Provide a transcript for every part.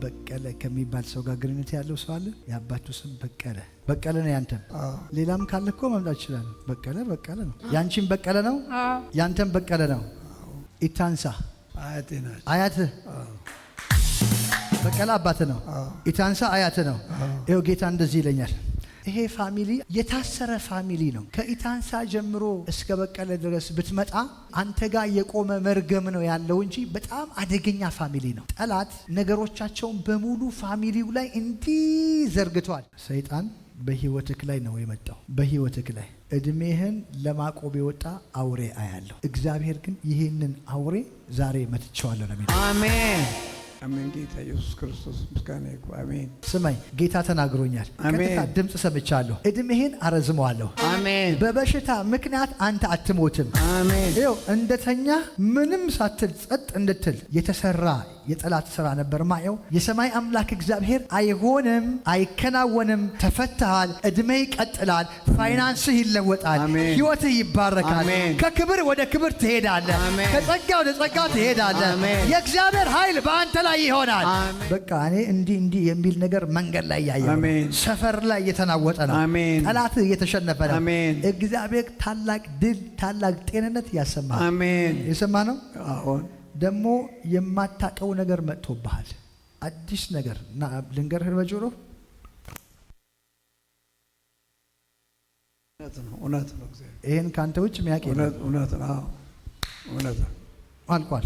በቀለ ከሚባል ሰው ጋር ግንኙነት ያለው ሰው አለ? የአባቱ ስም በቀለ። በቀለ ነው ያንተም? ሌላም ካለ እኮ መምጣት ይችላል። በቀለ በቀለ ነው። ያንቺም በቀለ ነው? ያንተም በቀለ ነው። ኢታንሳ አያቴ ናት። አያትህ? በቀለ አባትህ ነው። ኢታንሳ አያትህ ነው። ይኸው ጌታ እንደዚህ ይለኛል፣ ይሄ ፋሚሊ የታሰረ ፋሚሊ ነው። ከኢታንሳ ጀምሮ እስከ በቀለ ድረስ ብትመጣ አንተ ጋር የቆመ መርገም ነው ያለው እንጂ በጣም አደገኛ ፋሚሊ ነው። ጠላት ነገሮቻቸውን በሙሉ ፋሚሊው ላይ እንዲህ ዘርግቷል። ሰይጣን በህይወትክ ላይ ነው የመጣው። በህይወትክ ላይ እድሜህን ለማቆብ የወጣ አውሬ አያለሁ። እግዚአብሔር ግን ይህንን አውሬ ዛሬ መትቼዋለሁ ነው የሚለው። አሜን አሜን። ጌታ ኢየሱስ ክርስቶስ ምስጋና ይሁን። አሜን። ስማኝ፣ ጌታ ተናግሮኛል። ቀጥታ ድምጽ ሰምቻለሁ። እድሜህን አረዝመዋለሁ። አሜን። በበሽታ ምክንያት አንተ አትሞትም። አሜን። ይኸው እንደተኛ ምንም ሳትል ጸጥ እንድትል የተሰራ የጠላት ስራ ነበር ማየው። የሰማይ አምላክ እግዚአብሔር አይሆንም፣ አይከናወንም፣ ተፈተሃል፣ እድሜ ይቀጥላል፣ ፋይናንስህ ይለወጣል፣ ህይወትህ ይባረካል፣ ከክብር ወደ ክብር ትሄዳለህ፣ ከጸጋ ወደ ጸጋ ትሄዳለህ። የእግዚአብሔር ኃይል በአንተ ላይ ይሆናል። በቃ እኔ እንዲህ የሚል ነገር መንገድ ላይ ያየው፣ ሰፈር ላይ እየተናወጠ ነው፣ ጠላትህ እየተሸነፈ ነው። እግዚአብሔር ታላቅ ድል፣ ታላቅ ጤንነት ያሰማል። አሜን። የሰማ ነው። አሁን ደግሞ የማታቀው ነገር መጥቶብሃል። አዲስ ነገር እና ልንገርህ በጆሮ እውነት ነው። ይሄን ካንተ ውጭ የሚያውቅ እውነት ነው። እውነት አልቋል።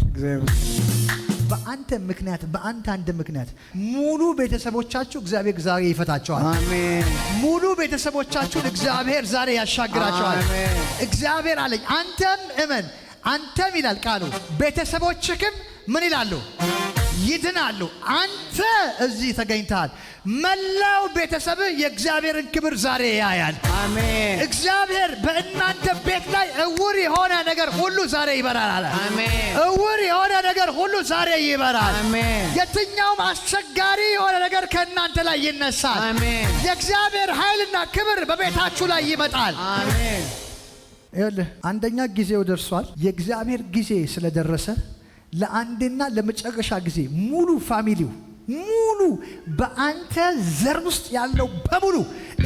በአንተ ምክንያት በአንተ አንድ ምክንያት ሙሉ ቤተሰቦቻችሁ እግዚአብሔር ዛሬ ይፈታቸዋል። አሜን። ሙሉ ቤተሰቦቻችሁን እግዚአብሔር ዛሬ ያሻግራቸዋል። እግዚአብሔር አለኝ አንተም እመን፣ አንተም ይላል ቃሉ ቤተሰቦችህም ምን ይላሉ? ይድናሉ። አንተ እዚህ ተገኝተሃል። መላው ቤተሰብ የእግዚአብሔርን ክብር ዛሬ ያያል። አሜን። እግዚአብሔር በእናንተ ቤት ላይ እውር የሆነ ነገር ሁሉ ዛሬ ይበራል። አሜን። እውር የሆነ ነገር ሁሉ ዛሬ ይበራል። አሜን። የትኛውም አስቸጋሪ የሆነ ነገር ከእናንተ ላይ ይነሳል። አሜን። የእግዚአብሔር ኃይልና ክብር በቤታችሁ ላይ ይመጣል። አሜን። ይኸውልህ አንደኛ ጊዜው ደርሷል። የእግዚአብሔር ጊዜ ስለደረሰ ለአንድና ለመጨረሻ ጊዜ ሙሉ ፋሚሊው ሙሉ በአንተ ዘር ውስጥ ያለው በሙሉ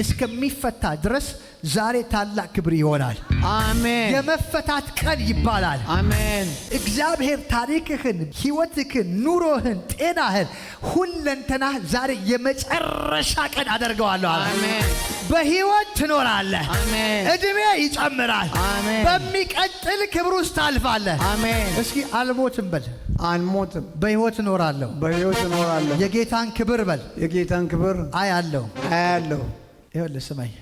እስከሚፈታ ድረስ ዛሬ ታላቅ ክብር ይሆናል። አሜን። የመፈታት ቀን ይባላል። አሜን። እግዚአብሔር ታሪክህን፣ ህይወትህን፣ ኑሮህን፣ ጤናህን፣ ሁለንተናህ ዛሬ የመጨረሻ ቀን አደርገዋለሁ። አሜን። በህይወት ትኖራለህ። አሜን። እድሜ ይጨምራል። አሜን። በሚቀጥል ክብር ውስጥ ታልፋለህ። አሜን። እስኪ አልሞትም በል። አልሞትም፣ በህይወት እኖራለሁ። በህይወት እኖራለሁ። የጌታን ክብር በል። የጌታን ክብር አያለሁ። አያለሁ። ይኸውልህ ስማኝ፣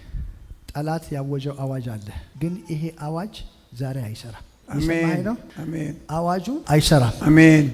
ጠላት ያወጀው አዋጅ አለ፣ ግን ይሄ አዋጅ ዛሬ አይሰራም። አሜን። አሜን። አዋጁ አይሰራም። አሜን።